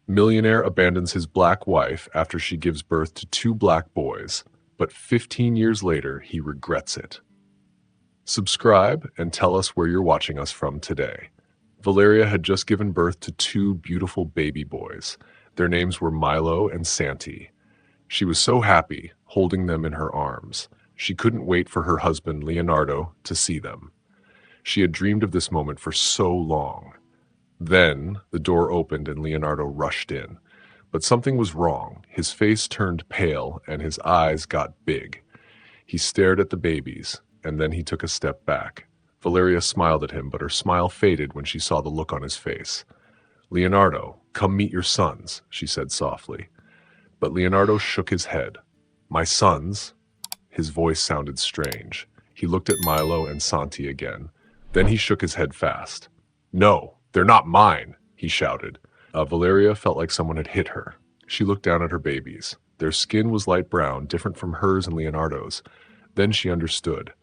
Millionaire abandons his black wife after she gives birth to two black boys, but 15 years later, he regrets it. Subscribe and tell us where you're watching us from today. Valeria had just given birth to two beautiful baby boys. Their names were Milo and Santi. She was so happy, holding them in her arms. She couldn't wait for her husband, Leonardo, to see them. She had dreamed of this moment for so long. Then the door opened and Leonardo rushed in. But something was wrong. His face turned pale and his eyes got big. He stared at the babies, and then he took a step back. Valeria smiled at him, but her smile faded when she saw the look on his face. "Leonardo, come meet your sons," she said softly. But Leonardo shook his head. "My sons?" His voice sounded strange. He looked at Milo and Santi again. Then he shook his head fast. "No, they're not mine," he shouted. Valeria felt like someone had hit her. She looked down at her babies. Their skin was light brown, different from hers and Leonardo's. Then she understood.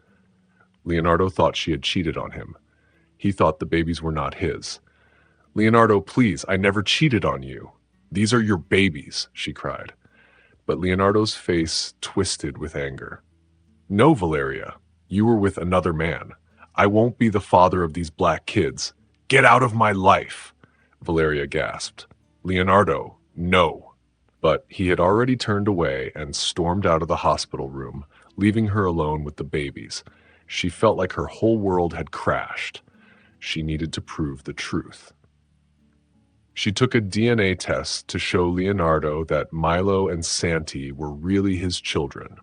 Leonardo thought she had cheated on him. He thought the babies were not his. "Leonardo, please, I never cheated on you. These are your babies," she cried. But Leonardo's face twisted with anger. "No, Valeria, you were with another man. I won't be the father of these black kids. Get out of my life!" Valeria gasped. "Leonardo, no." But he had already turned away and stormed out of the hospital room, leaving her alone with the babies. She felt like her whole world had crashed. She needed to prove the truth. She took a DNA test to show Leonardo that Milo and Santi were really his children.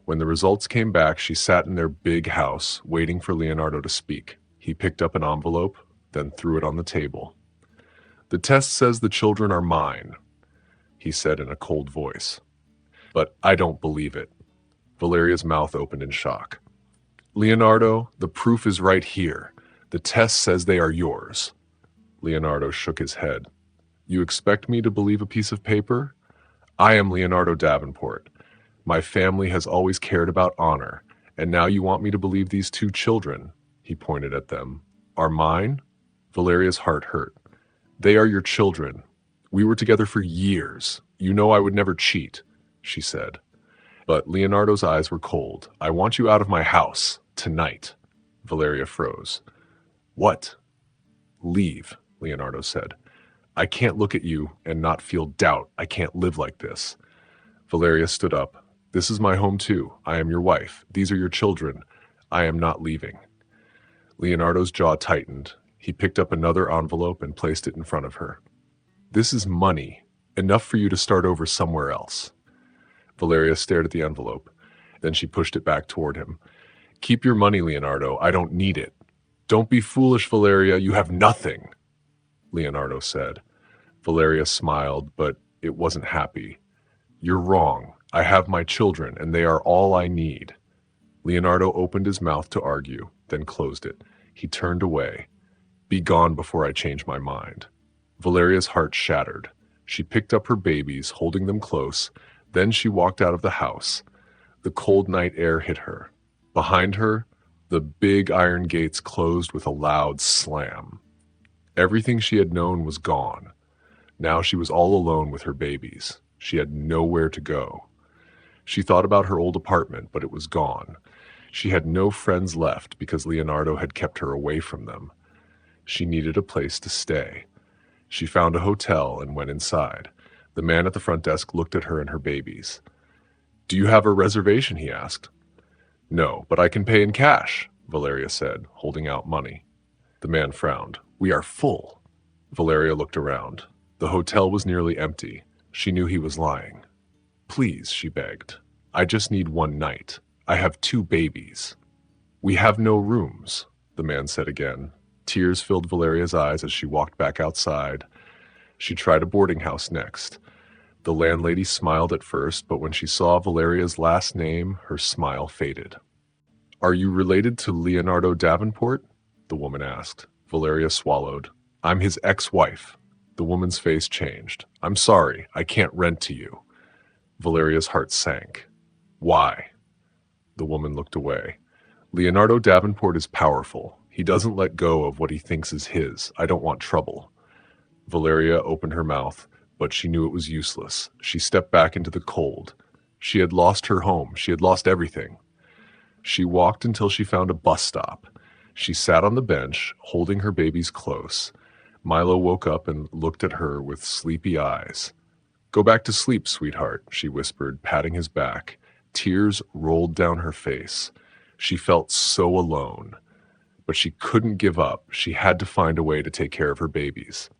When the results came back, she sat in their big house, waiting for Leonardo to speak. He picked up an envelope, then threw it on the table. "The test says the children are mine," he said in a cold voice. "But I don't believe it." Valeria's mouth opened in shock. "Leonardo, the proof is right here. The test says they are yours." Leonardo shook his head. "You expect me to believe a piece of paper? I am Leonardo Davenport. My family has always cared about honor, and now you want me to believe these two children," he pointed at them, "are mine?" Valeria's heart hurt. "They are your children. We were together for years. You know I would never cheat," she said. But Leonardo's eyes were cold. "I want you out of my house, tonight." Valeria froze. "What?" "Leave," Leonardo said. "I can't look at you and not feel doubt. I can't live like this." Valeria stood up. "This is my home too. I am your wife. These are your children. I am not leaving." Leonardo's jaw tightened. He picked up another envelope and placed it in front of her. "This is money, enough for you to start over somewhere else." Valeria stared at the envelope. Then she pushed it back toward him. "Keep your money, Leonardo. I don't need it." "Don't be foolish, Valeria. You have nothing," Leonardo said. Valeria smiled, but it wasn't happy. "You're wrong. I have my children, and they are all I need." Leonardo opened his mouth to argue, then closed it. He turned away. "Be gone before I change my mind." Valeria's heart shattered. She picked up her babies, holding them close. Then she walked out of the house. The cold night air hit her. Behind her, the big iron gates closed with a loud slam. Everything she had known was gone. Now she was all alone with her babies. She had nowhere to go. She thought about her old apartment, but it was gone. She had no friends left because Leonardo had kept her away from them. She needed a place to stay. She found a hotel and went inside. The man at the front desk looked at her and her babies. "Do you have a reservation?" he asked. "No, but I can pay in cash," Valeria said, holding out money. The man frowned. "We are full." Valeria looked around. The hotel was nearly empty. She knew he was lying. "Please," she begged. "I just need one night. I have two babies." "We have no rooms," the man said again. Tears filled Valeria's eyes as she walked back outside. She tried a boarding house next. The landlady smiled at first, but when she saw Valeria's last name, her smile faded. "Are you related to Leonardo Davenport?" the woman asked. Valeria swallowed. "I'm his ex-wife." The woman's face changed. "I'm sorry, I can't rent to you." Valeria's heart sank. "Why?" The woman looked away. "Leonardo Davenport is powerful. He doesn't let go of what he thinks is his. I don't want trouble." Valeria opened her mouth, but she knew it was useless. She stepped back into the cold. She had lost her home. She had lost everything. She walked until she found a bus stop. She sat on the bench, holding her babies close. Milo woke up and looked at her with sleepy eyes. "Go back to sleep, sweetheart," she whispered, patting his back. Tears rolled down her face. She felt so alone, but she couldn't give up. She had to find a way to take care of her babies.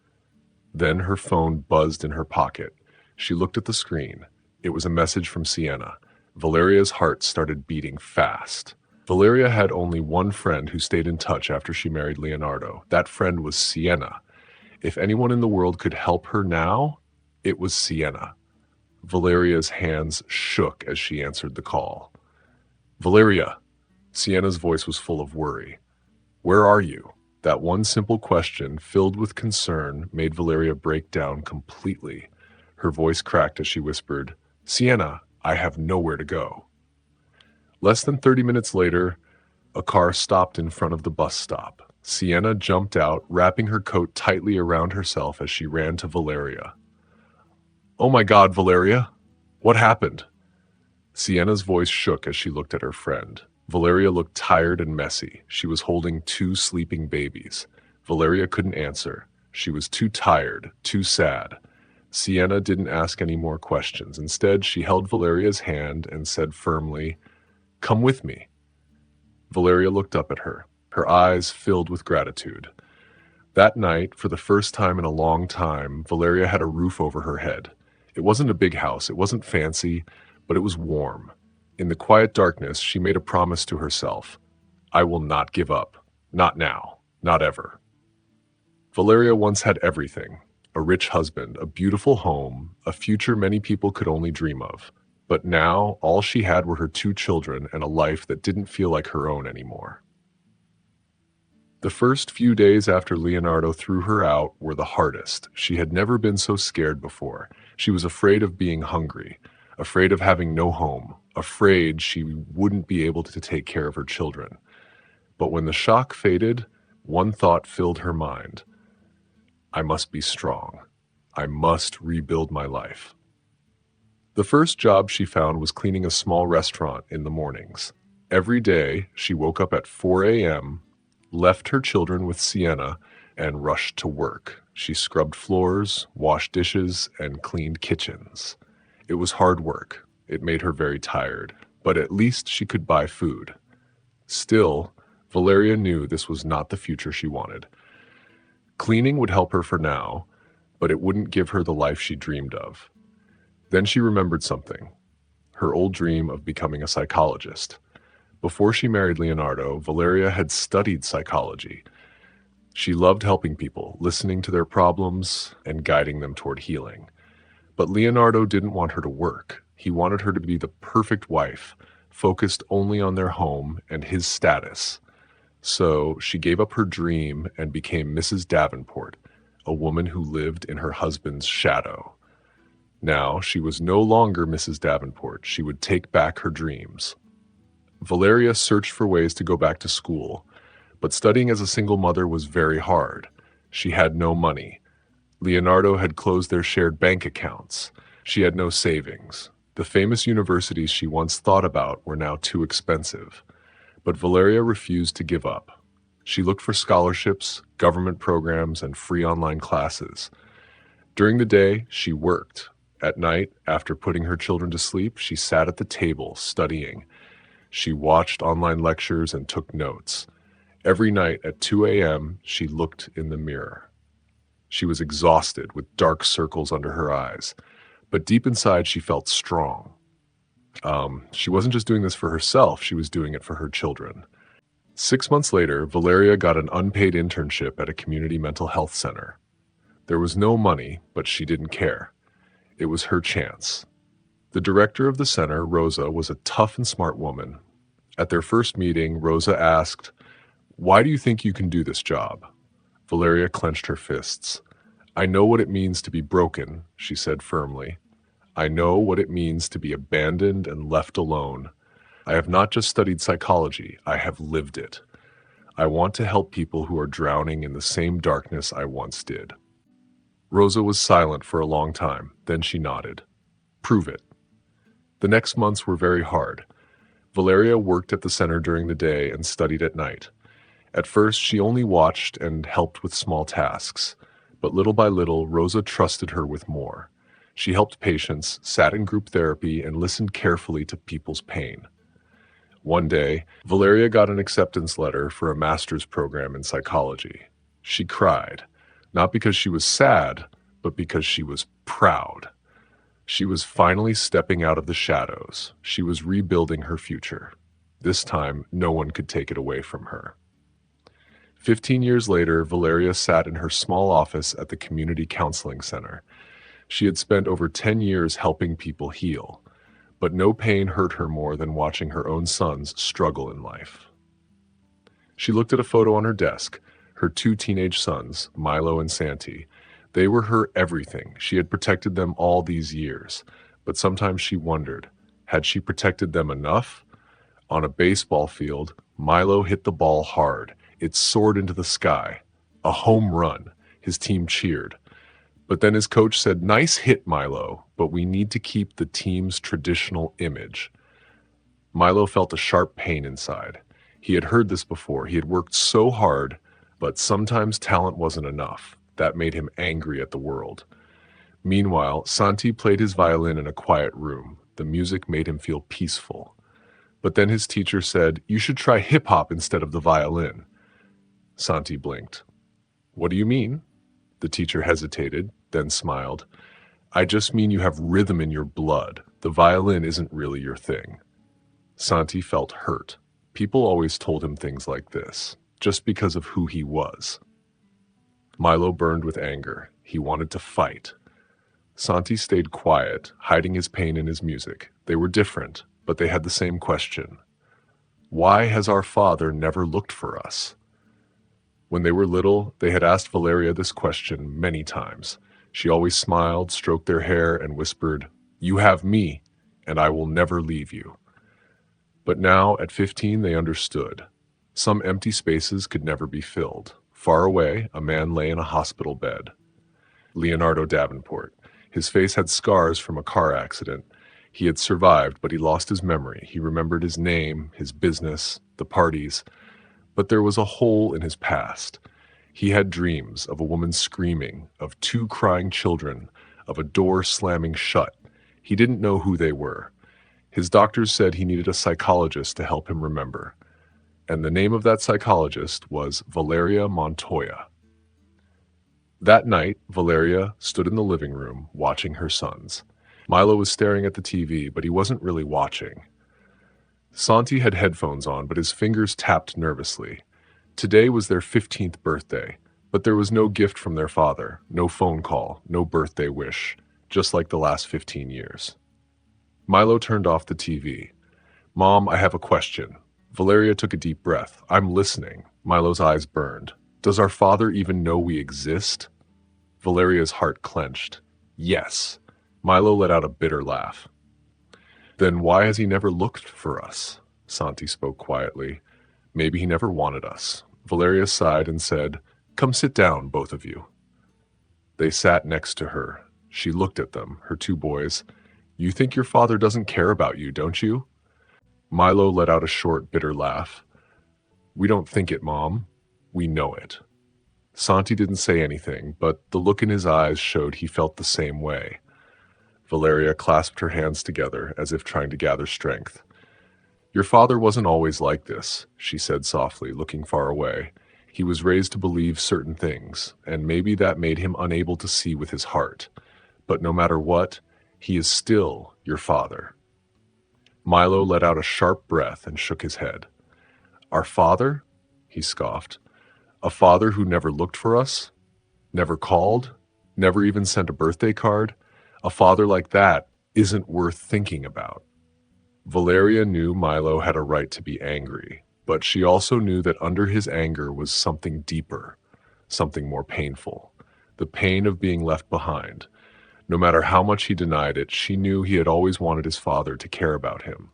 Then her phone buzzed in her pocket. She looked at the screen. It was a message from Sienna. Valeria's heart started beating fast. Valeria had only one friend who stayed in touch after she married Leonardo. That friend was Sienna. If anyone in the world could help her now, it was Sienna. Valeria's hands shook as she answered the call. "Valeria!" Sienna's voice was full of worry. "Where are you?" That one simple question, filled with concern, made Valeria break down completely. Her voice cracked as she whispered, "Sienna, I have nowhere to go." Less than 30 minutes later, a car stopped in front of the bus stop. Sienna jumped out, wrapping her coat tightly around herself as she ran to Valeria. "Oh my God, Valeria! What happened?" Sienna's voice shook as she looked at her friend. Valeria looked tired and messy. She was holding two sleeping babies. Valeria couldn't answer. She was too tired, too sad. Sienna didn't ask any more questions. Instead, she held Valeria's hand and said firmly, "Come with me." Valeria looked up at her, her eyes filled with gratitude. That night, for the first time in a long time, Valeria had a roof over her head. It wasn't a big house, it wasn't fancy, but it was warm. In the quiet darkness, she made a promise to herself. "I will not give up. Not now. Not ever." Valeria once had everything: a rich husband, a beautiful home, a future many people could only dream of. But now, all she had were her two children and a life that didn't feel like her own anymore. The first few days after Leonardo threw her out were the hardest. She had never been so scared before. She was afraid of being hungry, afraid of having no home, afraid she wouldn't be able to take care of her children. But when the shock faded, one thought filled her mind. I must be strong. I must rebuild my life. The first job she found was cleaning a small restaurant in the mornings. Every day, she woke up at 4 a.m., left her children with Sienna, and rushed to work. She scrubbed floors, washed dishes, and cleaned kitchens. It was hard work. It made her very tired, but at least she could buy food. Still, Valeria knew this was not the future she wanted. Cleaning would help her for now, but it wouldn't give her the life she dreamed of. Then she remembered something: her old dream of becoming a psychologist. Before she married Leonardo, Valeria had studied psychology. She loved helping people, listening to their problems, and guiding them toward healing. But Leonardo didn't want her to work. He wanted her to be the perfect wife, focused only on their home and his status. So she gave up her dream and became Mrs. Davenport, a woman who lived in her husband's shadow. Now she was no longer Mrs. Davenport. She would take back her dreams. Valeria searched for ways to go back to school, but studying as a single mother was very hard. She had no money. Leonardo had closed their shared bank accounts. She had no savings. The famous universities she once thought about were now too expensive. But Valeria refused to give up. She looked for scholarships, government programs, and free online classes. During the day, she worked. At night, after putting her children to sleep, she sat at the table studying. She watched online lectures and took notes. Every night at 2 a.m., she looked in the mirror. She was exhausted, with dark circles under her eyes. But deep inside, she felt strong. She wasn't just doing this for herself, she was doing it for her children. 6 months later, Valeria got an unpaid internship at a community mental health center. There was no money, but she didn't care. It was her chance. The director of the center, Rosa, was a tough and smart woman. At their first meeting, Rosa asked, "Why do you think you can do this job?" Valeria clenched her fists. "I know what it means to be broken," she said firmly. "I know what it means to be abandoned and left alone. I have not just studied psychology, I have lived it. I want to help people who are drowning in the same darkness I once did." Rosa was silent for a long time. Then she nodded. Prove it. The next months were very hard. Valeria worked at the center during the day and studied at night. At first, she only watched and helped with small tasks, but little by little, Rosa trusted her with more. She helped patients, sat in group therapy, and listened carefully to people's pain. One day, Valeria got an acceptance letter for a master's program in psychology. She cried, not because she was sad, but because she was proud. She was finally stepping out of the shadows. She was rebuilding her future. This time, no one could take it away from her. 15 years later, Valeria sat in her small office at the community counseling center. She had spent over 10 years helping people heal, but no pain hurt her more than watching her own sons struggle in life. She looked at a photo on her desk, her two teenage sons, Milo and Santi. They were her everything. She had protected them all these years, but sometimes she wondered, had she protected them enough? On a baseball field, Milo hit the ball hard. It soared into the sky. A home run. His team cheered. But then his coach said, "Nice hit, Milo, but we need to keep the team's traditional image." Milo felt a sharp pain inside. He had heard this before. He had worked so hard, but sometimes talent wasn't enough. That made him angry at the world. Meanwhile, Santi played his violin in a quiet room. The music made him feel peaceful. But then his teacher said, "You should try hip-hop instead of the violin." Santi blinked. "What do you mean?" The teacher hesitated, then smiled. "I just mean you have rhythm in your blood. The violin isn't really your thing." Santi felt hurt. People always told him things like this, just because of who he was. Milo burned with anger. He wanted to fight. Santi stayed quiet, hiding his pain in his music. They were different, but they had the same question. Why has our father never looked for us? When they were little, they had asked Valeria this question many times. She always smiled, stroked their hair, and whispered, "You have me, and I will never leave you." But now, at 15, they understood. Some empty spaces could never be filled. Far away, a man lay in a hospital bed. Leonardo Davenport. His face had scars from a car accident. He had survived, but he lost his memory. He remembered his name, his business, the parties. But there was a hole in his past. He had dreams of a woman screaming, of two crying children, of a door slamming shut. He didn't know who they were. His doctors said he needed a psychologist to help him remember. And the name of that psychologist was Valeria Montoya. That night, Valeria stood in the living room watching her sons. Milo was staring at the TV, but he wasn't really watching. Santi had headphones on, but his fingers tapped nervously. Today was their 15th birthday, but there was no gift from their father, no phone call, no birthday wish, just like the last 15 years. Milo turned off the TV. "Mom, I have a question." Valeria took a deep breath. "I'm listening." Milo's eyes burned. "Does our father even know we exist?" Valeria's heart clenched. "Yes." Milo let out a bitter laugh. "Then why has he never looked for us?" Santi spoke quietly. "Maybe he never wanted us." Valeria sighed and said, "Come sit down, both of you." They sat next to her. She looked at them, her two boys. "You think your father doesn't care about you, don't you?" Milo let out a short, bitter laugh. "We don't think it, Mom. We know it." Santi didn't say anything, but the look in his eyes showed he felt the same way. Valeria clasped her hands together as if trying to gather strength. "Your father wasn't always like this," she said softly, looking far away. "He was raised to believe certain things, and maybe that made him unable to see with his heart. But no matter what, he is still your father." Milo let out a sharp breath and shook his head. "Our father?" he scoffed. "A father who never looked for us? Never called? Never even sent a birthday card? A father like that isn't worth thinking about." Valeria knew Milo had a right to be angry, but she also knew that under his anger was something deeper, something more painful, the pain of being left behind. No matter how much he denied it, she knew he had always wanted his father to care about him.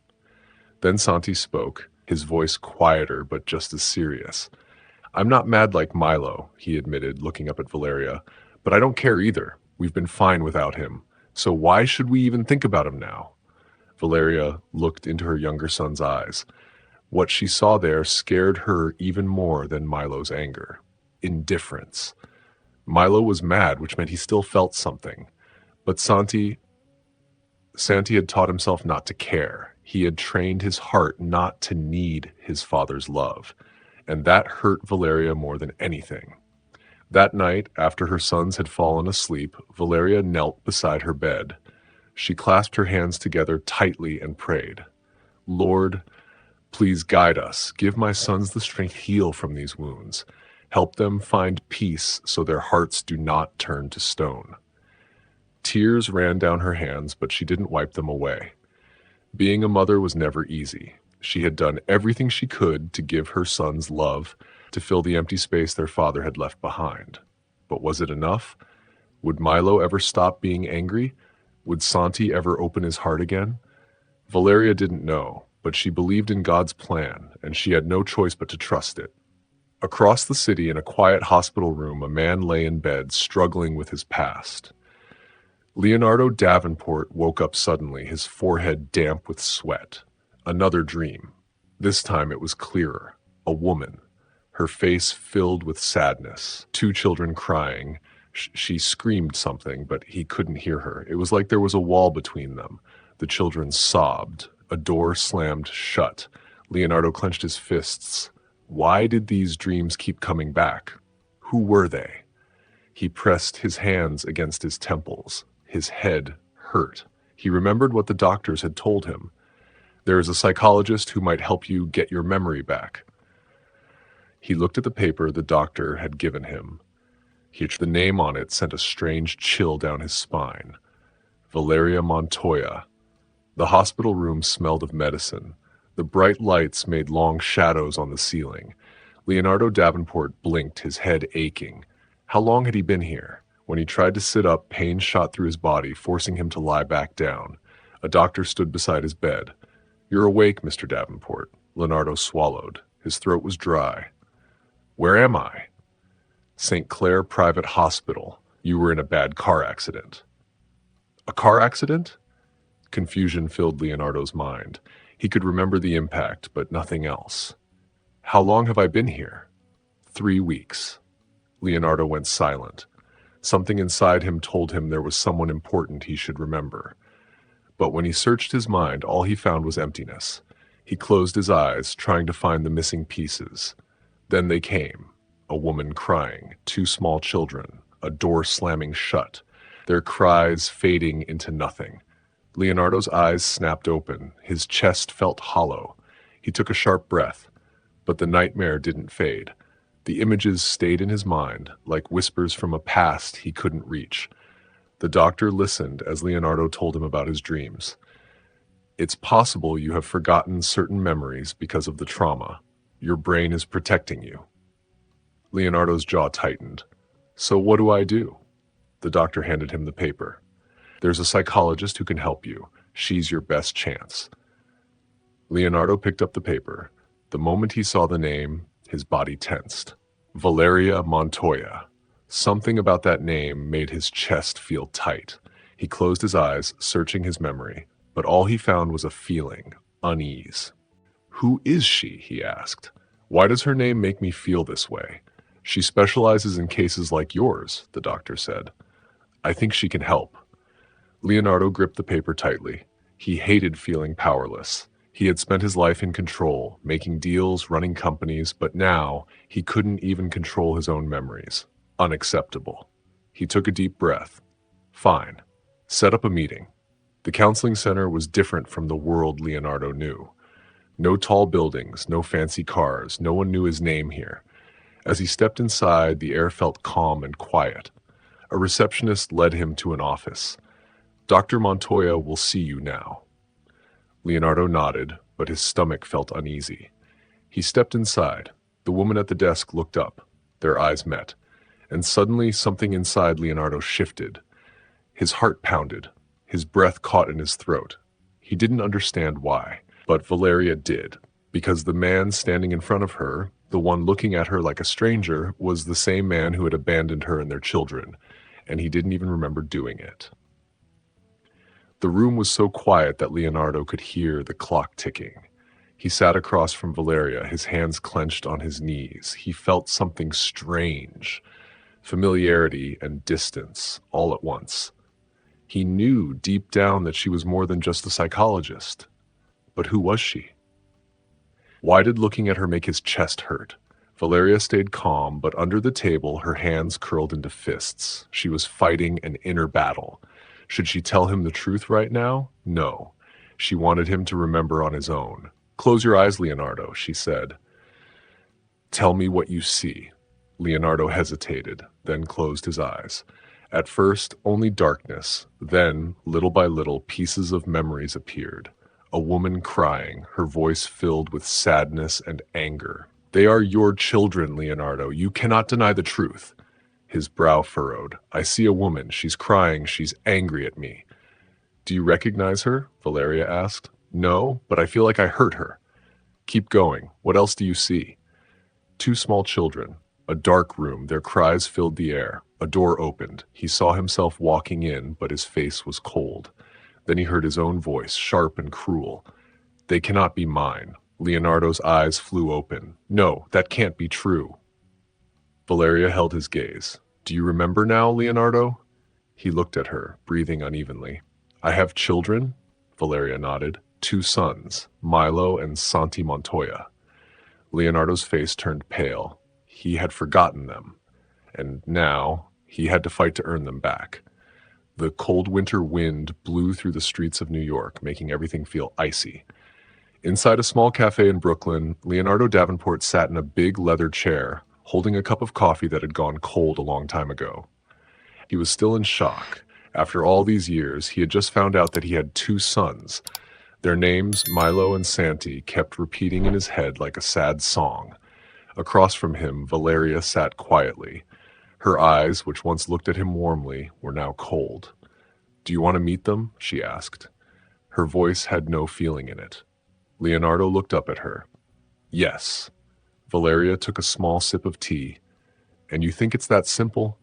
Then Santi spoke, his voice quieter but just as serious. "I'm not mad like Milo," he admitted, looking up at Valeria, But I don't care either. We've been fine without him. So why should we even think about him now? Valeria looked into her younger son's eyes. What she saw there scared her even more than Milo's anger. Indifference. Milo was mad, which meant he still felt something. But Santi had taught himself not to care. He had trained his heart not to need his father's love. And that hurt Valeria more than anything. That night, after her sons had fallen asleep, Valeria knelt beside her bed. She clasped her hands together tightly and prayed, Lord, please guide us. Give my sons the strength to heal from these wounds. Help them find peace so their hearts do not turn to stone. Tears ran down her hands, but she didn't wipe them away. Being a mother was never easy. She had done everything she could to give her sons love, to fill the empty space their father had left behind. But was it enough? Would Milo ever stop being angry? Would Santi ever open his heart again? Valeria didn't know, but she believed in God's plan, and she had no choice but to trust it. Across the city, in a quiet hospital room, a man lay in bed, struggling with his past. Leonardo Davenport woke up suddenly, his forehead damp with sweat. Another dream. This time it was clearer. A woman. Her face filled with sadness. Two children crying. She screamed something, but he couldn't hear her. It was like there was a wall between them. The children sobbed. A door slammed shut. Leonardo clenched his fists. Why did these dreams keep coming back? Who were they? He pressed his hands against his temples. His head hurt. He remembered what the doctors had told him. There is a psychologist who might help you get your memory back. He looked at the paper the doctor had given him. The name on it sent a strange chill down his spine. Valeria Montoya. The hospital room smelled of medicine. The bright lights made long shadows on the ceiling. Leonardo Davenport blinked, his head aching. How long had he been here? When he tried to sit up, pain shot through his body, forcing him to lie back down. A doctor stood beside his bed. You're awake, Mr. Davenport. Leonardo swallowed. His throat was dry. Where am I? St. Clair Private Hospital. You were in a bad car accident. A car accident? Confusion filled Leonardo's mind. He could remember the impact, but nothing else. How long have I been here? 3 weeks. Leonardo went silent. Something inside him told him there was someone important he should remember. But when he searched his mind, all he found was emptiness. He closed his eyes, trying to find the missing pieces. Then they came. A woman crying, 2 small children, a door slamming shut, their cries fading into nothing. Leonardo's eyes snapped open. His chest felt hollow. He took a sharp breath, but the nightmare didn't fade. The images stayed in his mind, like whispers from a past he couldn't reach. The doctor listened as Leonardo told him about his dreams. It's possible you have forgotten certain memories because of the trauma. Your brain is protecting you. Leonardo's jaw tightened. So what do I do? The doctor handed him the paper. There's a psychologist who can help you. She's your best chance. Leonardo picked up the paper. The moment he saw the name, his body tensed. Valeria Montoya. Something about that name made his chest feel tight. He closed his eyes, searching his memory, but all he found was a feeling, unease. Who is she? He asked. Why does her name make me feel this way? She specializes in cases like yours, the doctor said. I think she can help. Leonardo gripped the paper tightly. He hated feeling powerless. He had spent his life in control, making deals, running companies, but now he couldn't even control his own memories. Unacceptable. He took a deep breath. Fine. Set up a meeting. The counseling center was different from the world Leonardo knew. No tall buildings, no fancy cars, no one knew his name here. As he stepped inside, the air felt calm and quiet. A receptionist led him to an office. Dr. Montoya will see you now. Leonardo nodded, but his stomach felt uneasy. He stepped inside. The woman at the desk looked up. Their eyes met. And suddenly something inside Leonardo shifted. His heart pounded. His breath caught in his throat. He didn't understand why, but Valeria did, because the man standing in front of her, the one looking at her like a stranger, was the same man who had abandoned her and their children. and he didn't even remember doing it. The room was so quiet that Leonardo could hear the clock ticking. He sat across from Valeria, his hands clenched on his knees. He felt something strange, familiarity and distance, all at once. He knew deep down that she was more than just a psychologist. But who was she? Why did looking at her make his chest hurt? Valeria stayed calm, but under the table, her hands curled into fists. She was fighting an inner battle. Should she tell him the truth right now? No. She wanted him to remember on his own. "Close your eyes, Leonardo," she said. "Tell me what you see." Leonardo hesitated, then closed his eyes. At first, only darkness. Then, little by little, pieces of memories appeared. A woman crying, her voice filled with sadness and anger. "They are your children, Leonardo. You cannot deny the truth." His brow furrowed. "I see a woman. She's crying. She's angry at me." "Do you recognize her?" Valeria asked. "No, but I feel like I hurt her." "Keep going. What else do you see?" Two small children. A dark room. Their cries filled the air. A door opened. He saw himself walking in, but his face was cold. Then he heard his own voice, sharp and cruel. "They cannot be mine." Leonardo's eyes flew open. "No, that can't be true." Valeria held his gaze. "Do you remember now, Leonardo?" He looked at her, breathing unevenly. "I have children?" Valeria nodded. "Two sons, Milo and Santi Montoya." Leonardo's face turned pale. He had forgotten them, and now he had to fight to earn them back. The cold winter wind blew through the streets of New York, making everything feel icy. Inside a small cafe in Brooklyn, Leonardo Davenport sat in a big leather chair, holding a cup of coffee that had gone cold a long time ago. He was still in shock. After all these years, he had just found out that he had two sons. Their names, Milo and Santi, kept repeating in his head like a sad song. Across from him, Valeria sat quietly. Her eyes, which once looked at him warmly, were now cold. "Do you want to meet them?" she asked. Her voice had no feeling in it. Leonardo looked up at her. "Yes." Valeria took a small sip of tea. "And you think it's that simple?"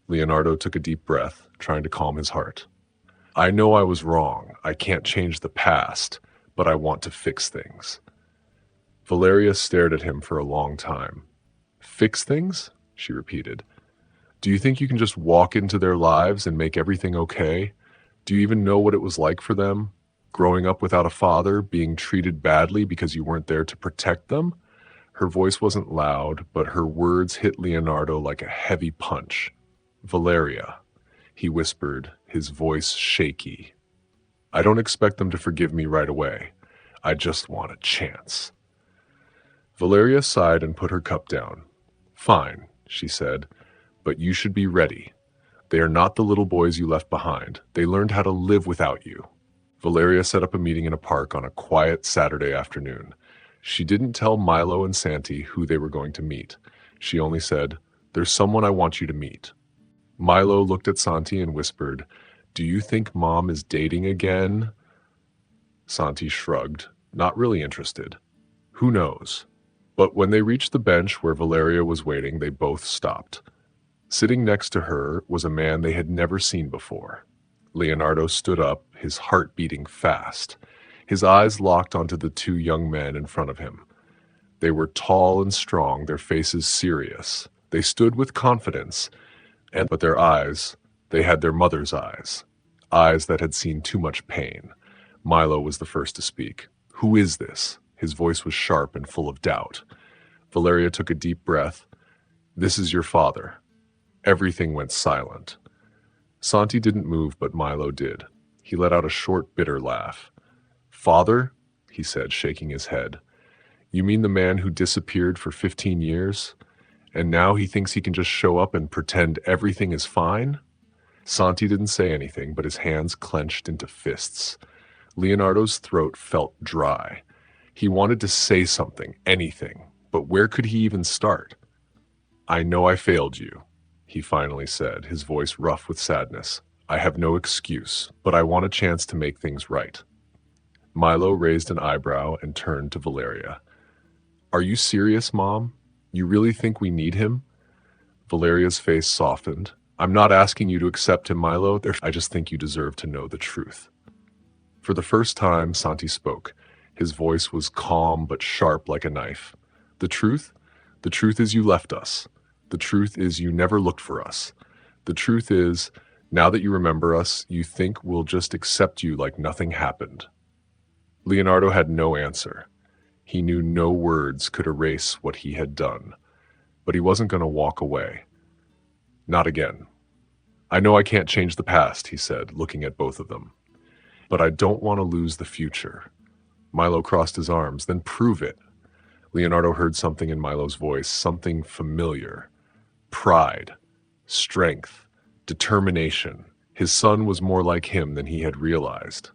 Leonardo took a deep breath, trying to calm his heart. "I know I was wrong. I can't change the past, but I want to fix things." Valeria stared at him for a long time. "Fix things?" she repeated. "Do you think you can just walk into their lives and make everything okay? Do you even know what it was like for them? Growing up without a father, being treated badly because you weren't there to protect them?" Her voice wasn't loud, but her words hit Leonardo like a heavy punch. "Valeria," he whispered, his voice shaky. "I don't expect them to forgive me right away. I just want a chance." Valeria sighed and put her cup down. "Fine," she said, "but you should be ready. They are not the little boys you left behind. They learned how to live without you." Valeria set up a meeting in a park on a quiet Saturday afternoon. She didn't tell Milo and Santi who they were going to meet. She only said, "There's someone I want you to meet." Milo looked at Santi and whispered, "Do you think Mom is dating again?" Santi shrugged, not really interested. Who knows? But when they reached the bench where Valeria was waiting, they both stopped. Sitting next to her was a man they had never seen before. Leonardo stood up, his heart beating fast. His eyes locked onto the two young men in front of him. They were tall and strong, their faces serious. They stood with confidence, but their eyes, they had their mother's eyes. Eyes that had seen too much pain. Milo was the first to speak. "Who is this?" His voice was sharp and full of doubt. Valeria took a deep breath. "This is your father." Everything went silent. Santi didn't move, but Milo did. He let out a short, bitter laugh. "Father?" he said, shaking his head. "You mean the man who disappeared for 15 years? And now he thinks he can just show up and pretend everything is fine?" Santi didn't say anything, but his hands clenched into fists. Leonardo's throat felt dry. He wanted to say something, anything, but where could he even start? "I know I failed you," he finally said, his voice rough with sadness. "I have no excuse, but I want a chance to make things right." Milo raised an eyebrow and turned to Valeria. "Are you serious, Mom? You really think we need him?" Valeria's face softened. I'm not asking you to accept him, Milo. I just think you deserve to know the truth. For the first time, Santi spoke. His voice was calm but sharp like a knife. The truth? The truth is you left us. The truth is you never looked for us. The truth is, now that you remember us, you think we'll just accept you like nothing happened. Leonardo had no answer. He knew no words could erase what he had done, but he wasn't going to walk away. Not again. I know I can't change the past, he said, looking at both of them. But I don't want to lose the future. Milo crossed his arms. Then prove it. Leonardo heard something in Milo's voice, something familiar. Pride, strength, determination. His son was more like him than he had realized.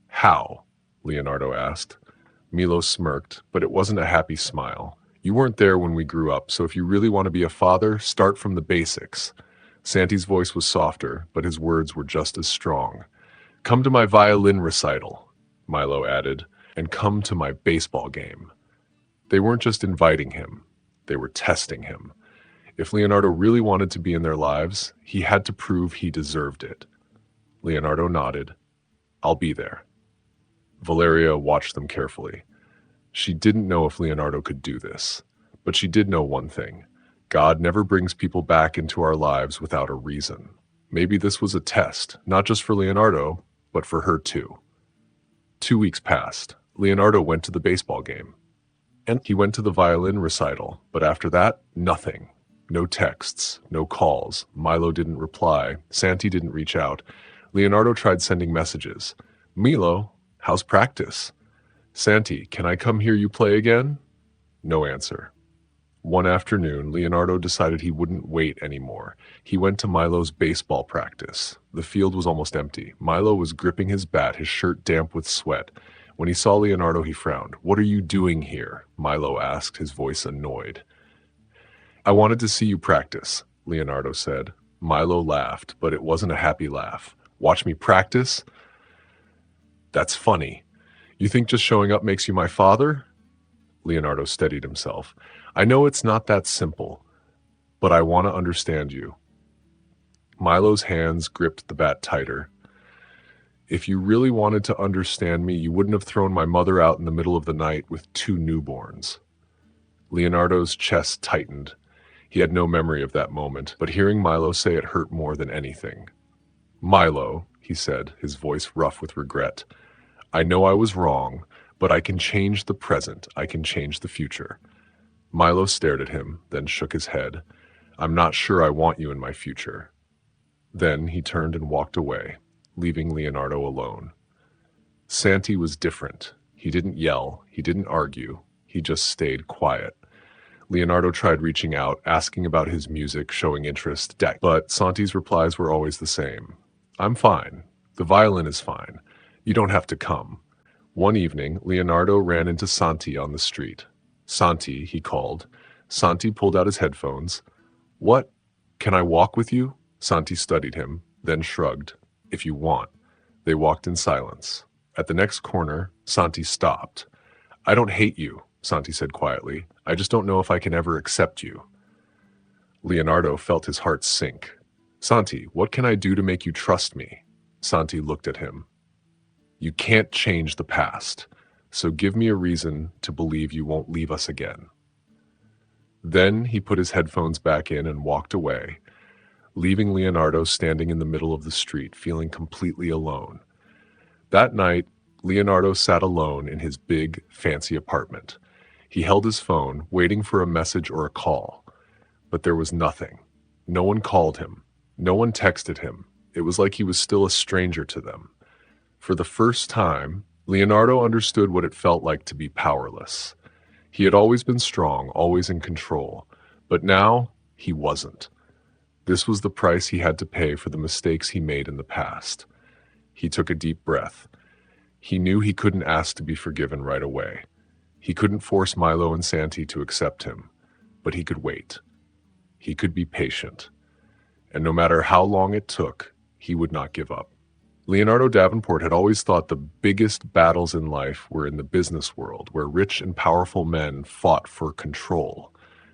How? Leonardo asked. Milo smirked, but it wasn't a happy smile. You weren't there when we grew up, so if you really want to be a father, start from the basics. Santi's voice was softer, but his words were just as strong. Come to my violin recital, Milo added, and come to my baseball game. They weren't just inviting him, they were testing him. If Leonardo really wanted to be in their lives, he had to prove he deserved it. Leonardo nodded. I'll be there. Valeria watched them carefully. She didn't know if Leonardo could do this, but she did know one thing. God never brings people back into our lives without a reason. Maybe this was a test, not just for Leonardo, but for her too. 2 weeks passed. Leonardo went to the baseball game. And he went to the violin recital, but after that, nothing. No texts, no calls. Milo didn't reply. Santi didn't reach out. Leonardo tried sending messages. Milo, how's practice? Santi, can I come hear you play again? No answer. One afternoon, Leonardo decided he wouldn't wait anymore. He went to Milo's baseball practice. The field was almost empty. Milo was gripping his bat, his shirt damp with sweat. When he saw Leonardo, he frowned. What are you doing here? Milo asked, his voice annoyed. I wanted to see you practice, Leonardo said. Milo laughed, but it wasn't a happy laugh. Watch me practice? That's funny. You think just showing up makes you my father? Leonardo steadied himself. I know it's not that simple, but I want to understand you. Milo's hands gripped the bat tighter. If you really wanted to understand me, you wouldn't have thrown my mother out in the middle of the night with 2 newborns. Leonardo's chest tightened. He had no memory of that moment, but hearing Milo say it hurt more than anything. Milo, he said, his voice rough with regret, I know I was wrong, but I can change the present. I can change the future. Milo stared at him, then shook his head. I'm not sure I want you in my future. Then he turned and walked away, leaving Leonardo alone. Santi was different. He didn't yell. He didn't argue. He just stayed quiet. Leonardo tried reaching out, asking about his music, showing interest, but Santi's replies were always the same. I'm fine. The violin is fine. You don't have to come. One evening, Leonardo ran into Santi on the street. Santi, he called. Santi pulled out his headphones. What? Can I walk with you? Santi studied him, then shrugged. If you want. They walked in silence. At the next corner, Santi stopped. I don't hate you, Santi said quietly. I just don't know if I can ever accept you. Leonardo felt his heart sink. Santi, what can I do to make you trust me? Santi looked at him. You can't change the past, so give me a reason to believe you won't leave us again. Then he put his headphones back in and walked away, leaving Leonardo standing in the middle of the street, feeling completely alone. That night, Leonardo sat alone in his big, fancy apartment. He held his phone, waiting for a message or a call, but there was nothing. No one called him. No one texted him. It was like he was still a stranger to them. For the first time, Leonardo understood what it felt like to be powerless. He had always been strong, always in control, but now he wasn't. This was the price he had to pay for the mistakes he made in the past. He took a deep breath. He knew he couldn't ask to be forgiven right away. He couldn't force Milo and Santi to accept him, but he could wait. He could be patient. And no matter how long it took, he would not give up. Leonardo Davenport had always thought the biggest battles in life were in the business world, where rich and powerful men fought for control.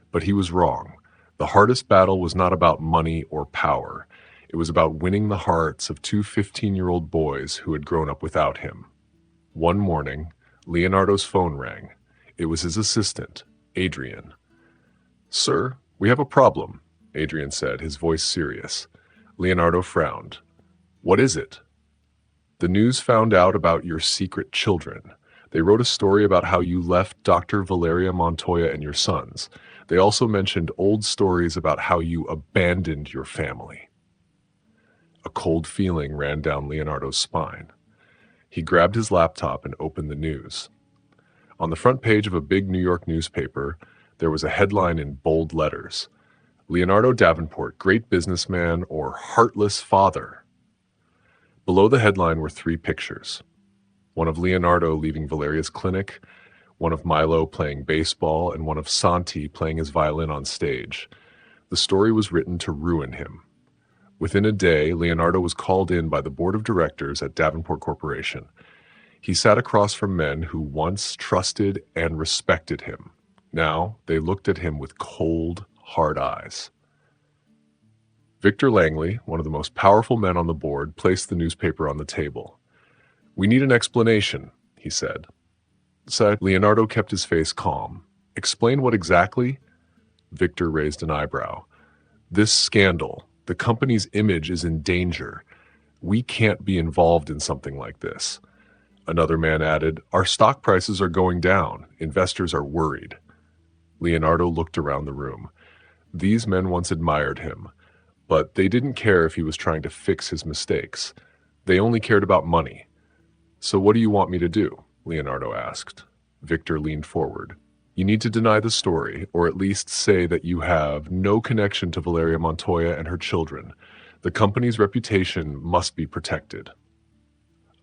But he was wrong. The hardest battle was not about money or power. It was about winning the hearts of two 15-year-old boys who had grown up without him. One morning, Leonardo's phone rang. It was his assistant, Adrian. "Sir, we have a problem," Adrian said, his voice serious. Leonardo frowned. "What is it?" "The news found out about your secret children. They wrote a story about how you left Dr. Valeria Montoya and your sons. They also mentioned old stories about how you abandoned your family." A cold feeling ran down Leonardo's spine. He grabbed his laptop and opened the news. On the front page of a big New York newspaper, there was a headline in bold letters: "Leonardo Davenport, great businessman or heartless father." Below the headline were three pictures. One of Leonardo leaving Valeria's clinic, one of Milo playing baseball, and one of Santi playing his violin on stage. The story was written to ruin him. Within a day, Leonardo was called in by the board of directors at Davenport Corporation. He sat across from men who once trusted and respected him. Now, they looked at him with cold, hard eyes. Victor Langley, one of the most powerful men on the board, placed the newspaper on the table. "We need an explanation," he said. Leonardo kept his face calm. "Explain what exactly?" Victor raised an eyebrow. "This scandal. The company's image is in danger. We can't be involved in something like this." Another man added, "Our stock prices are going down. Investors are worried." Leonardo looked around the room. These men once admired him, but they didn't care if he was trying to fix his mistakes. They only cared about money. "So what do you want me to do?" Leonardo asked. Victor leaned forward. "You need to deny the story, or at least say that you have no connection to Valeria Montoya and her children. The company's reputation must be protected."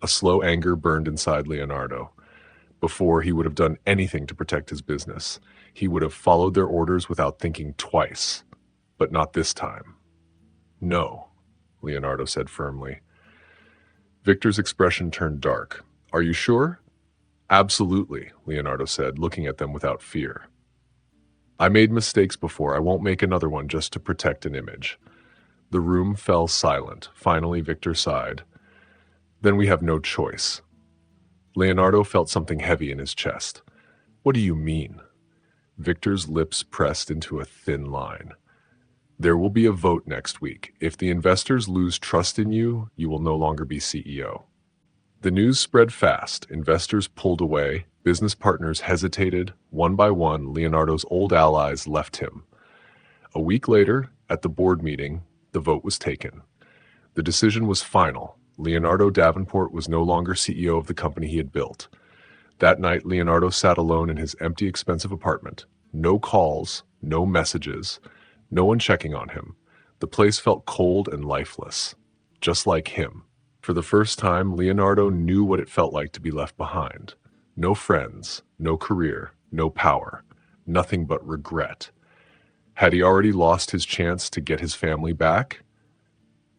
A slow anger burned inside Leonardo. Before, he would have done anything to protect his business. He would have followed their orders without thinking twice. But not this time. "No," Leonardo said firmly. Victor's expression turned dark. "Are you sure?" "Absolutely," Leonardo said, looking at them without fear. "I made mistakes before. I won't make another one just to protect an image." The room fell silent. Finally, Victor sighed. "Then we have no choice." Leonardo felt something heavy in his chest. "What do you mean?" Victor's lips pressed into a thin line. "There will be a vote next week. If the investors lose trust in you, you will no longer be CEO." The news spread fast. Investors pulled away. Business partners hesitated. One by one, Leonardo's old allies left him. A week later, at the board meeting, the vote was taken. The decision was final. Leonardo Davenport was no longer CEO of the company he had built. That night, Leonardo sat alone in his empty, expensive apartment. No calls, no messages, no one checking on him. The place felt cold and lifeless, just like him. For the first time, Leonardo knew what it felt like to be left behind. No friends, no career, no power, nothing but regret. Had he already lost his chance to get his family back?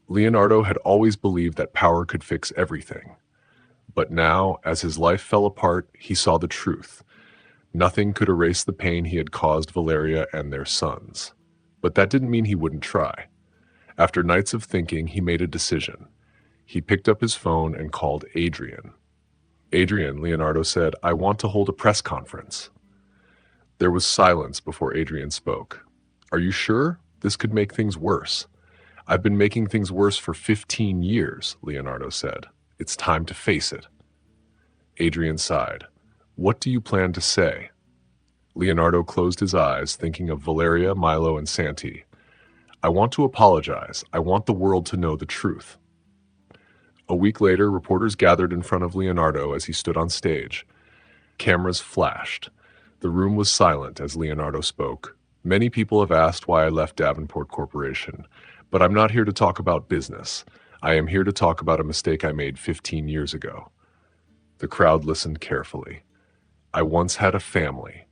Leonardo had always believed that power could fix everything. But now, as his life fell apart, he saw the truth. Nothing could erase the pain he had caused Valeria and their sons. But that didn't mean he wouldn't try. After nights of thinking, he made a decision. He picked up his phone and called Adrian. "Adrian," Leonardo said, "I want to hold a press conference." There was silence before Adrian spoke. "Are you sure? This could make things worse." "I've been making things worse for 15 years, Leonardo said. "It's time to face it." Adrian sighed. "What do you plan to say?" Leonardo closed his eyes, thinking of Valeria, Milo, and Santi. "I want to apologize. I want the world to know the truth." A week later, reporters gathered in front of Leonardo as he stood on stage. Cameras flashed. The room was silent as Leonardo spoke. "Many people have asked why I left Davenport Corporation, but I'm not here to talk about business. I am here to talk about a mistake I made 15 years ago." The crowd listened carefully. "I once had a family,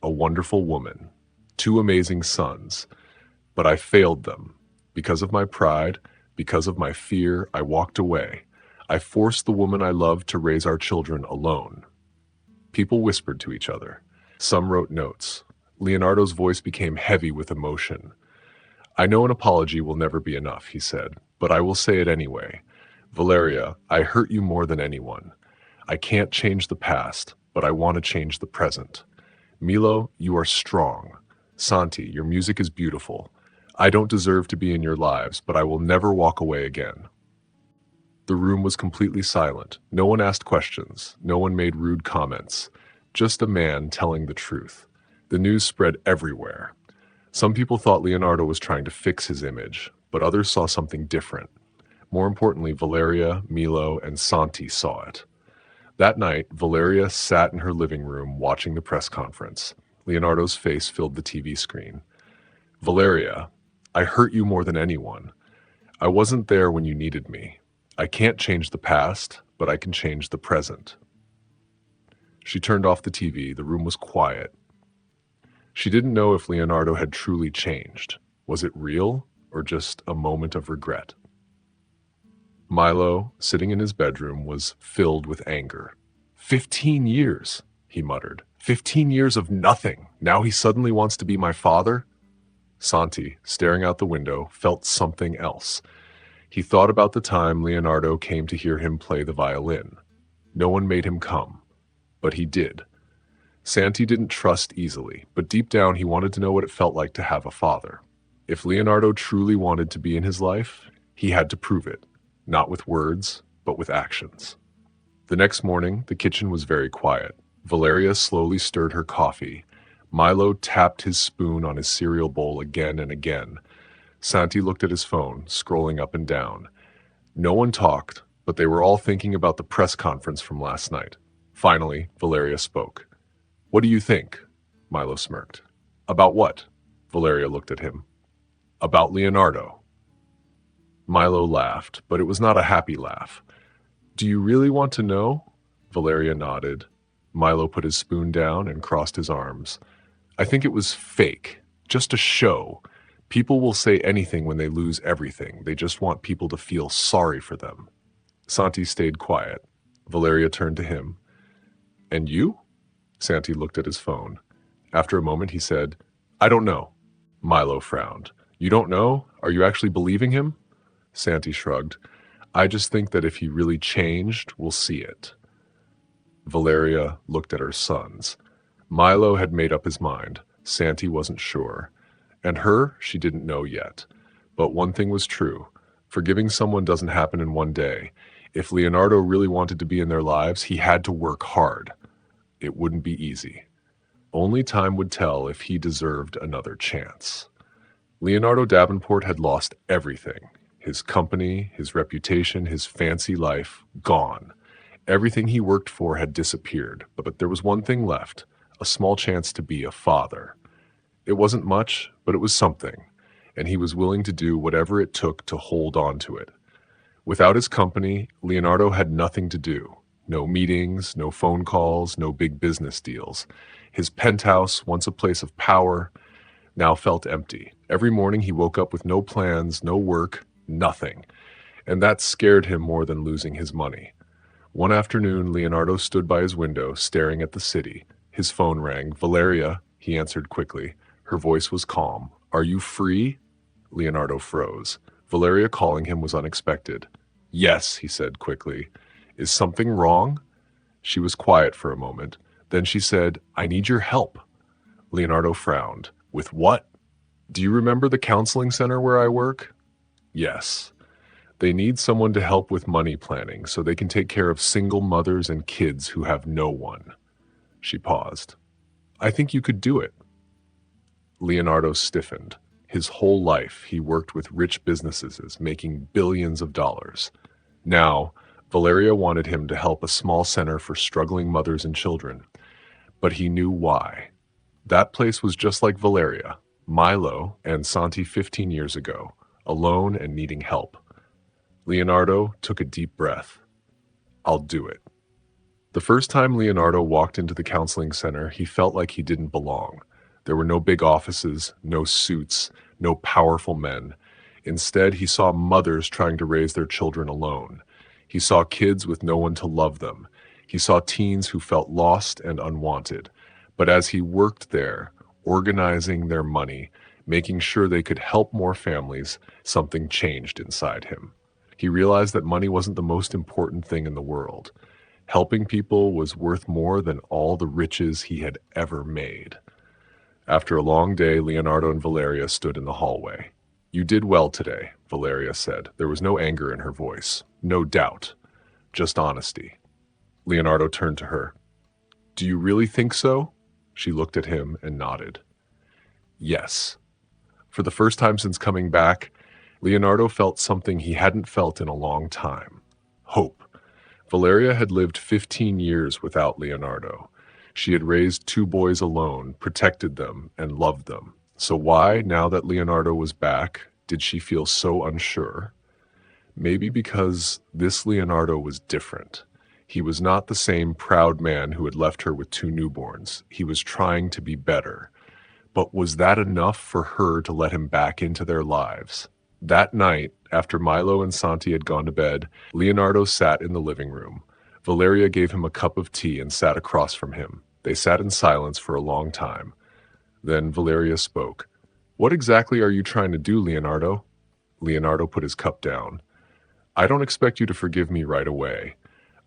a wonderful woman, 2 amazing sons, but I failed them. Because of my pride, because of my fear, I walked away. I forced the woman I loved to raise our children alone." People whispered to each other. Some wrote notes. Leonardo's voice became heavy with emotion. "I know an apology will never be enough," he said, "but I will say it anyway. Valeria, I hurt you more than anyone. I can't change the past, but I want to change the present. Milo, you are strong. Santi, your music is beautiful. I don't deserve to be in your lives, but I will never walk away again." The room was completely silent. No one asked questions. No one made rude comments. Just a man telling the truth. The news spread everywhere. Some people thought Leonardo was trying to fix his image, but others saw something different. More importantly, Valeria, Milo, and Santi saw it. That night, Valeria sat in her living room watching the press conference. Leonardo's face filled the TV screen. "Valeria, I hurt you more than anyone. I wasn't there when you needed me. I can't change the past, but I can change the present." She turned off the TV. The room was quiet. She didn't know if Leonardo had truly changed. Was it real or just a moment of regret? Milo, sitting in his bedroom, was filled with anger. 15 years, he muttered. 15 years of nothing. Now he suddenly wants to be my father? Santi, staring out the window, felt something else. He thought about the time Leonardo came to hear him play the violin. No one made him come, but he did. Santi didn't trust easily, but deep down he wanted to know what it felt like to have a father. If Leonardo truly wanted to be in his life, he had to prove it, not with words, but with actions. The next morning, the kitchen was very quiet. Valeria slowly stirred her coffee. Milo tapped his spoon on his cereal bowl again and again. Santi looked at his phone, scrolling up and down. No one talked, but they were all thinking about the press conference from last night. Finally, Valeria spoke. "What do you think?" Milo smirked. "About what?" Valeria looked at him. "About Leonardo." Milo laughed, but it was not a happy laugh. "Do you really want to know?" Valeria nodded. Milo put his spoon down and crossed his arms. "I think it was fake, just a show. People will say anything when they lose everything. They just want people to feel sorry for them." Santi stayed quiet. Valeria turned to him. "And you?" Santi looked at his phone. After a moment, he said, "I don't know." Milo frowned. "You don't know? Are you actually believing him?" Santi shrugged. "I just think that if he really changed, we'll see it." Valeria looked at her sons. Milo had made up his mind. Santi wasn't sure. And her, she didn't know yet. But one thing was true. Forgiving someone doesn't happen in one day. If Leonardo really wanted to be in their lives, he had to work hard. It wouldn't be easy. Only time would tell if he deserved another chance. Leonardo Davenport had lost everything. His company, his reputation, his fancy life, gone. Everything he worked for had disappeared, but there was one thing left, a small chance to be a father. It wasn't much, but it was something, and he was willing to do whatever it took to hold on to it. Without his company, Leonardo had nothing to do. No meetings, no phone calls, no big business deals. His penthouse, once a place of power, now felt empty. Every morning he woke up with no plans, no work, nothing. And that scared him more than losing his money. One afternoon, Leonardo stood by his window, staring at the city. His phone rang. "Valeria," he answered quickly. Her voice was calm. "Are you free?" Leonardo froze. Valeria calling him was unexpected. "Yes," he said quickly. "Is something wrong?" She was quiet for a moment. Then she said, "I need your help." Leonardo frowned. "With what?" "Do you remember the counseling center where I work?" "Yes." "They need someone to help with money planning so they can take care of single mothers and kids who have no one." She paused. "I think you could do it." Leonardo stiffened. His whole life, he worked with rich businesses, making billions of dollars. Now, Valeria wanted him to help a small center for struggling mothers and children. But he knew why. That place was just like Valeria, Milo, and Santi 15 years ago, alone and needing help. Leonardo took a deep breath. "I'll do it." The first time Leonardo walked into the counseling center, he felt like he didn't belong. There were no big offices, no suits, no powerful men. Instead, he saw mothers trying to raise their children alone. He saw kids with no one to love them. He saw teens who felt lost and unwanted. But as he worked there, organizing their money, making sure they could help more families, something changed inside him. He realized that money wasn't the most important thing in the world. Helping people was worth more than all the riches he had ever made. After a long day, Leonardo and Valeria stood in the hallway. "You did well today," Valeria said. There was no anger in her voice, no doubt, just honesty. Leonardo turned to her. "Do you really think so?" She looked at him and nodded. Yes. For the first time since coming back, Leonardo felt something he hadn't felt in a long time. Hope. Valeria had lived 15 years without Leonardo. She had raised two boys alone, protected them, and loved them. So why, now that Leonardo was back, did she feel so unsure? Maybe because this Leonardo was different. He was not the same proud man who had left her with two newborns. He was trying to be better. But was that enough for her to let him back into their lives? That night, after Milo and Santi had gone to bed, Leonardo sat in the living room. Valeria gave him a cup of tea and sat across from him. They sat in silence for a long time. Then Valeria spoke. "What exactly are you trying to do, Leonardo?" Leonardo put his cup down. "I don't expect you to forgive me right away.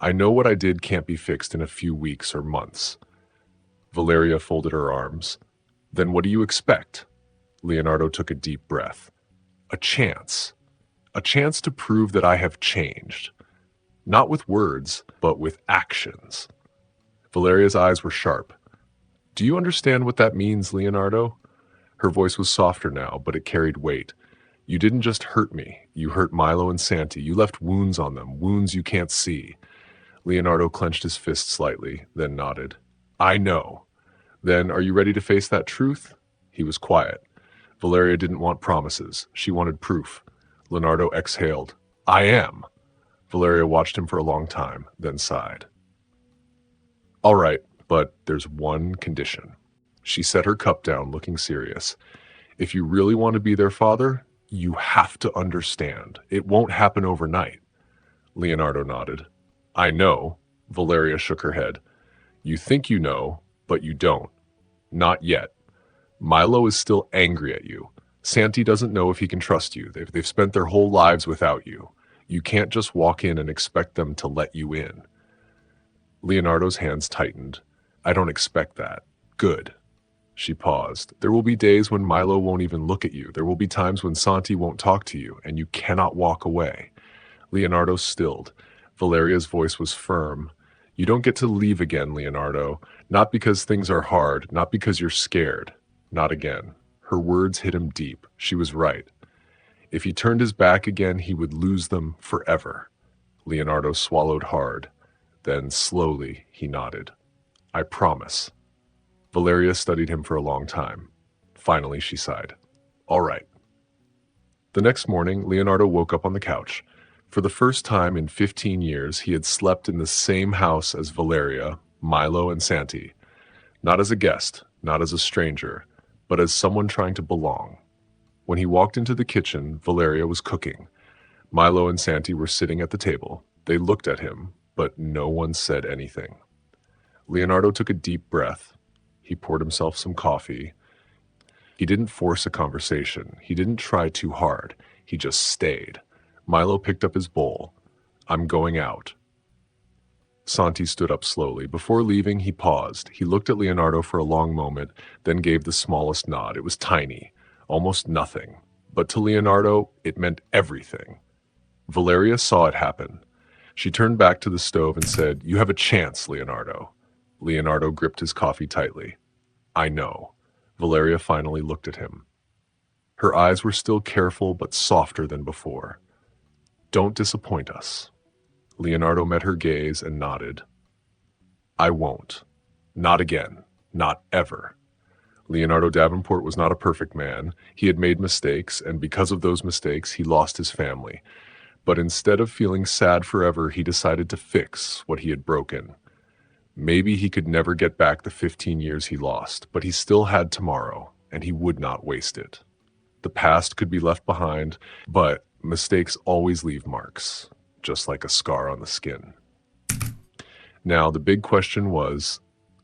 I know what I did can't be fixed in a few weeks or months." Valeria folded her arms. "Then what do you expect?" Leonardo took a deep breath. "A chance. A chance to prove that I have changed. Not with words, but with actions." Valeria's eyes were sharp. "Do you understand what that means, Leonardo?" Her voice was softer now, but it carried weight. "You didn't just hurt me. You hurt Milo and Santi. You left wounds on them, wounds you can't see." Leonardo clenched his fist slightly, then nodded. "I know. Then are you ready to face that truth?" He was quiet. Valeria didn't want promises. She wanted proof. Leonardo exhaled. "I am." Valeria watched him for a long time, then sighed. "All right, but there's one condition." She set her cup down, looking serious. "If you really want to be their father, you have to understand. It won't happen overnight." Leonardo nodded. "I know." Valeria shook her head. "You think you know, but you don't. Not yet. Milo is still angry at you. Santi doesn't know if he can trust you. They've spent their whole lives without you. You can't just walk in and expect them to let you in." Leonardo's hands tightened. "I don't expect that. Good." She paused. "There will be days when Milo won't even look at you. There will be times when Santi won't talk to you, and you cannot walk away." Leonardo stilled. Valeria's voice was firm. "You don't get to leave again, Leonardo. Not because things are hard, not because you're scared. Not again." Her words hit him deep. She was right. If he turned his back again, he would lose them forever. Leonardo swallowed hard. Then, slowly, he nodded. "I promise." Valeria studied him for a long time. Finally, she sighed. "All right." The next morning, Leonardo woke up on the couch. For the first time in 15 years, he had slept in the same house as Valeria, Milo, and Santi. Not as a guest, not as a stranger, but as someone trying to belong. When he walked into the kitchen, Valeria was cooking. Milo and Santi were sitting at the table. They looked at him, but no one said anything. Leonardo took a deep breath. He poured himself some coffee. He didn't force a conversation. He didn't try too hard. He just stayed. Milo picked up his bowl. "I'm going out." Santi stood up slowly. Before leaving, he paused. He looked at Leonardo for a long moment, then gave the smallest nod. It was tiny, almost nothing. But to Leonardo, it meant everything. Valeria saw it happen. She turned back to the stove and said, "You have a chance, Leonardo." Leonardo gripped his coffee tightly. "I know." Valeria finally looked at him. Her eyes were still careful but softer than before. "Don't disappoint us." Leonardo met her gaze and nodded. "I won't. Not again. Not ever." Leonardo Davenport was not a perfect man. He had made mistakes, and because of those mistakes, he lost his family. But instead of feeling sad forever, he decided to fix what he had broken. Maybe he could never get back the 15 years he lost, but he still had tomorrow, and he would not waste it. The past could be left behind, but mistakes always leave marks, just like a scar on the skin. Now, the big question was,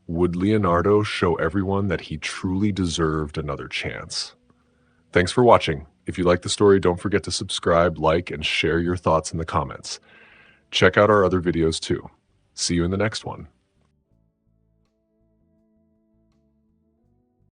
Would Leonardo show everyone that he truly deserved another chance? Thanks for watching. If you like the story, don't forget to subscribe, like, and share your thoughts in the comments. Check out our other videos too. See you in the next one.